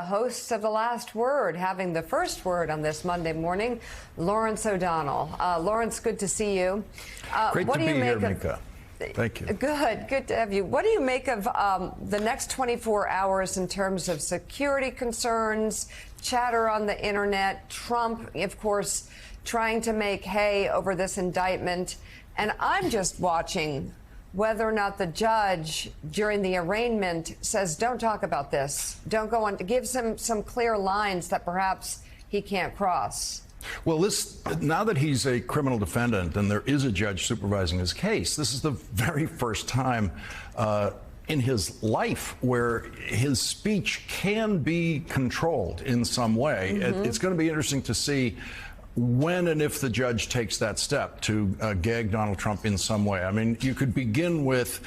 Hosts of The Last Word, having the first word on this Monday morning, Lawrence O'Donnell. Lawrence, good to see you. Great to be here, Mika. Thank you. Good to have you. What do you make of the next 24 hours in terms of security concerns, chatter on the internet, Trump, of course, trying to make hay over this indictment? And I'm just watching whether or not the judge during the arraignment says, don't talk about this. Don't go on. Gives him some clear lines that perhaps he can't cross. Well, now that he's a criminal defendant and there is a judge supervising his case, this is the very first time in his life where his speech can be controlled in some way. Mm-hmm. It's going to be interesting to see when and if the judge takes that step to gag Donald Trump in some way. I mean, you could begin with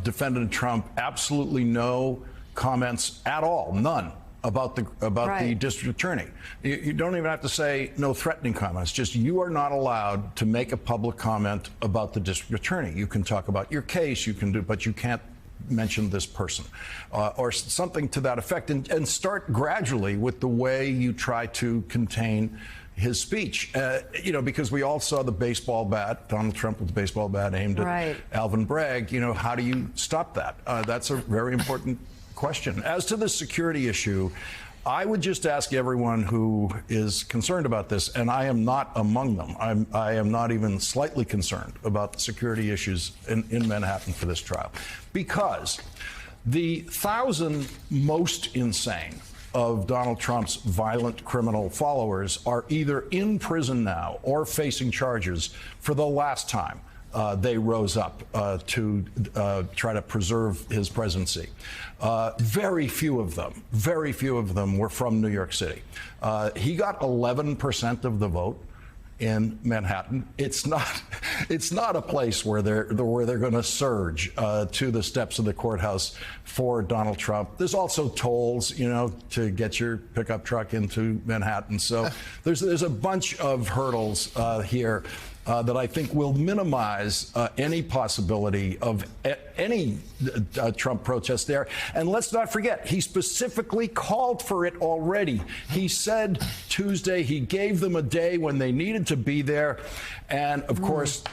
defendant Trump absolutely no comments at all, none, about the district attorney. You don't even have to say no threatening comments, just you are not allowed to make a public comment about the district attorney. You can talk about your case, you can do, but you can't mention this person or something to that effect, and start gradually with the way you try to contain his speech, because we all saw the baseball bat, Donald Trump with the baseball bat aimed at Alvin Bragg. How do you stop that? That's a very important question. As to the security issue, I would just ask everyone who is concerned about this, and I am not among them. I am not even slightly concerned about the security issues in Manhattan for this trial, because the 1,000 most insane of Donald Trump's violent criminal followers are either in prison now or facing charges for the last time they rose up to try to preserve his presidency. Very few of them were from New York City. He got 11% of the vote in Manhattan. It's not a place where they're going to surge to the steps of the courthouse for Donald Trump. There's also tolls, to get your pickup truck into Manhattan. So there's a bunch of hurdles here that I think will minimize any possibility of any Trump protest there. And let's not forget, he specifically called for it already. He said Tuesday he gave them a day when they needed to be there. And of course,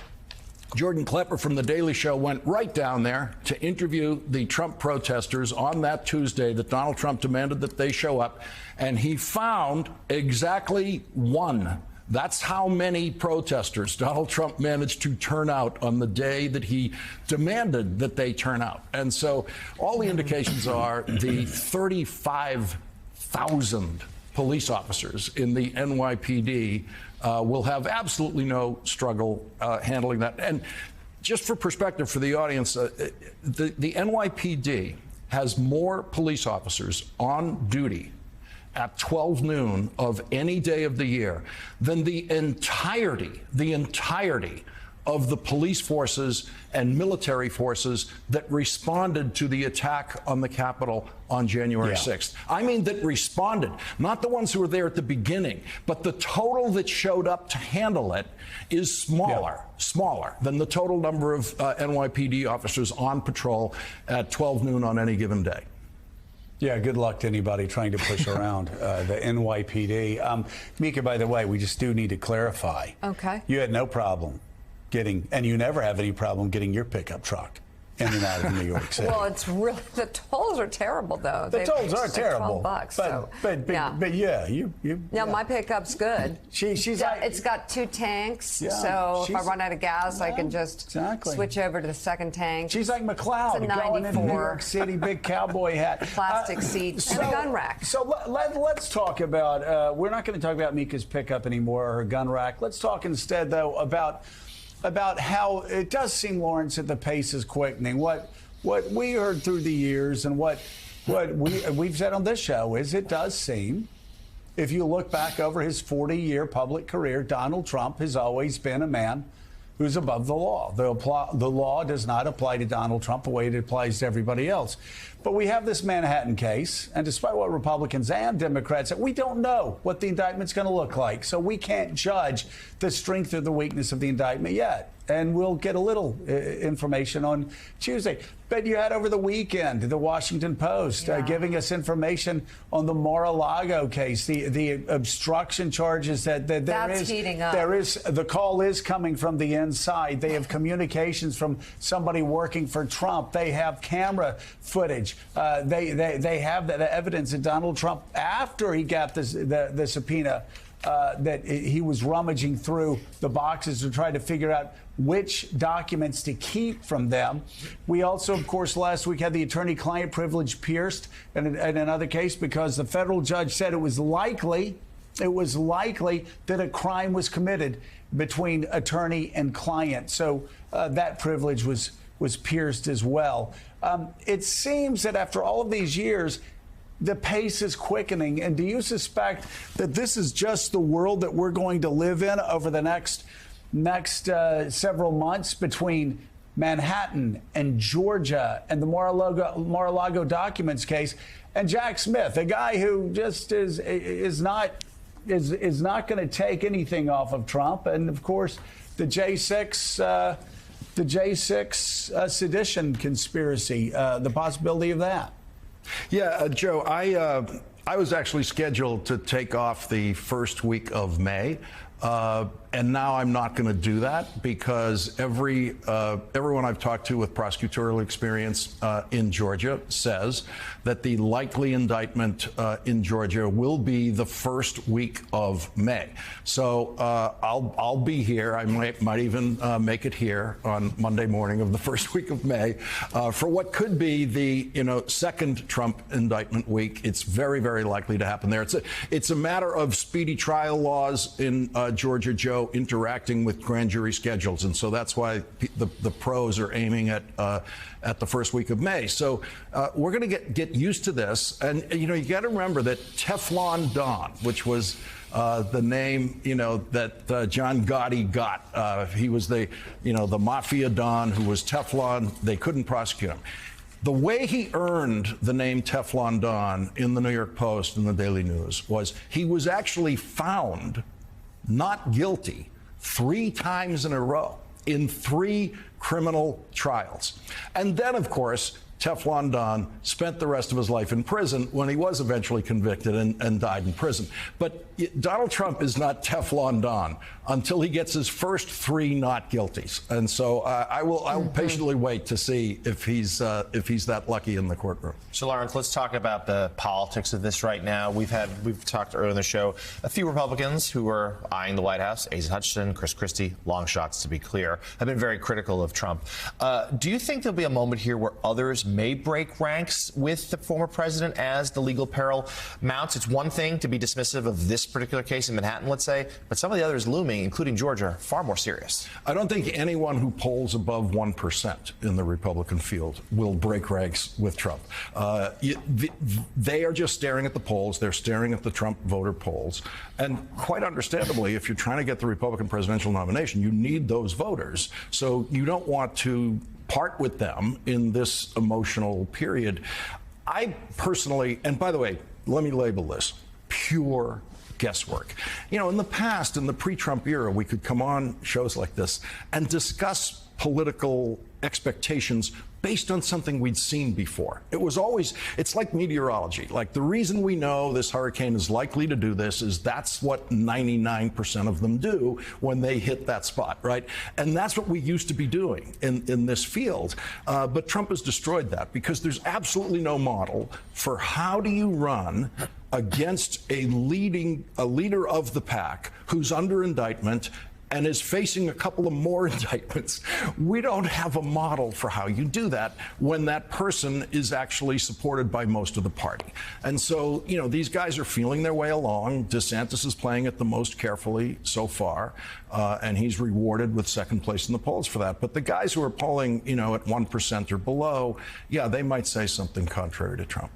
Jordan Klepper from The Daily Show went right down there to interview the Trump protesters on that Tuesday that Donald Trump demanded that they show up. And he found exactly one. That's how many protesters Donald Trump managed to turn out on the day that he demanded that they turn out. And so all the indications are the 35,000 police officers in the NYPD will have absolutely no struggle handling that. And just for perspective for the audience, the NYPD has more police officers on duty at 12 noon of any day of the year than the entirety of the police forces and military forces that responded to the attack on the Capitol on January 6th. I mean, that responded, not the ones who were there at the beginning, but the total that showed up to handle it is smaller than the total number of NYPD officers on patrol at 12 noon on any given day. Yeah, good luck to anybody trying to push around the NYPD. Mika, by the way, we just do need to clarify. Okay. You had no problem getting, and you never have any problem getting your pickup truck in and out of New York City. Well, it's really, the tolls are terrible, though. The tolls are terrible. $12, but yeah, you. Yeah, my pickup's good. She's like, it's got 2 tanks, so if I run out of gas, I can just switch over to the second tank. She's like McLeod going into New York City, big cowboy hat, plastic seats, and a gun rack. So let's talk about. We're not going to talk about Mika's pickup anymore, or her gun rack. Let's talk instead, though, about how it does seem, Lawrence, that the pace is quickening. What we heard through the years and what we've said on this show is it does seem, if you look back over his 40-year public career, Donald Trump has always been a man who's above the law. The law does not apply to Donald Trump the way it applies to everybody else. But we have this Manhattan case, and despite what Republicans and Democrats said, we don't know what the indictment's going to look like. So we can't judge the strength or the weakness of the indictment yet. and we'll get a little information on Tuesday. But you had over the weekend the Washington Post giving us information on the Mar-a-Lago case, the obstruction charges that That's heating up. The call is coming from the inside. They have communications from somebody working for Trump. They have camera footage. They have the evidence that Donald Trump, after he got the subpoena, that he was rummaging through the boxes to try to figure out which documents to keep from them. We also, of course, last week had the attorney-client privilege pierced in another case because the federal judge said it was likely that a crime was committed between attorney and client. So that privilege was pierced as well. It seems that after all of these years, the pace is quickening. And do you suspect that this is just the world that we're going to live in over the next several months between Manhattan and Georgia and the Mar-a-Lago documents case and Jack Smith, a guy who just is not going to take anything off of Trump, and of course the J6 sedition conspiracy, the possibility of that? Yeah, Joe, I was actually scheduled to take off the first week of May. And now I'm not going to do that because everyone I've talked to with prosecutorial experience in Georgia says that the likely indictment in Georgia will be the first week of May. So I'll be here. I might even make it here on Monday morning of the first week of May for what could be the second Trump indictment week. It's very, very likely to happen there. It's a matter of speedy trial laws in Georgia, Joe, interacting with grand jury schedules, and so that's why the pros are aiming at the first week of May. So we're going to get used to this, and you got to remember that Teflon Don, which was the name that John Gotti got. He was the mafia Don who was Teflon. They couldn't prosecute him. The way he earned the name Teflon Don in the New York Post and the Daily News was he was actually found not guilty 3 times in a row in 3 criminal trials. And then, of course, Teflon Don spent the rest of his life in prison when he was eventually convicted and died in prison. But Donald Trump is not Teflon Don until he gets his first 3 not guilties. And so I will patiently wait to see if he's that lucky in the courtroom. So, Lawrence, let's talk about the politics of this right now. We've talked earlier in the show, a few Republicans who are eyeing the White House, Asa Hutchinson, Chris Christie, long shots to be clear, have been very critical of Trump. Do you think there'll be a moment here where others may break ranks with the former president as the legal peril mounts? It's one thing to be dismissive of this particular case in Manhattan, let's say, but some of the others looming, including Georgia, are far more serious. I don't think anyone who polls above 1% in the Republican field will break ranks with Trump. They are just staring at the polls. They're staring at the Trump voter polls. And quite understandably, if you're trying to get the Republican presidential nomination, you need those voters. So you don't want to part with them in this emotional period. I personally, and by the way, let me label this, pure guesswork. In the past, in the pre-Trump era, we could come on shows like this and discuss political expectations based on something we'd seen before. It's like meteorology. Like, the reason we know this hurricane is likely to do this is that's what 99% of them do when they hit that spot, right? And that's what we used to be doing in this field. But Trump has destroyed that because there's absolutely no model for how do you run against a leader of the pack who's under indictment and is facing a couple of more indictments. We don't have a model for how you do that when that person is actually supported by most of the party. And so, these guys are feeling their way along. DeSantis is playing it the most carefully so far, and he's rewarded with second place in the polls for that. But the guys who are polling, at 1% or below, they might say something contrary to Trump.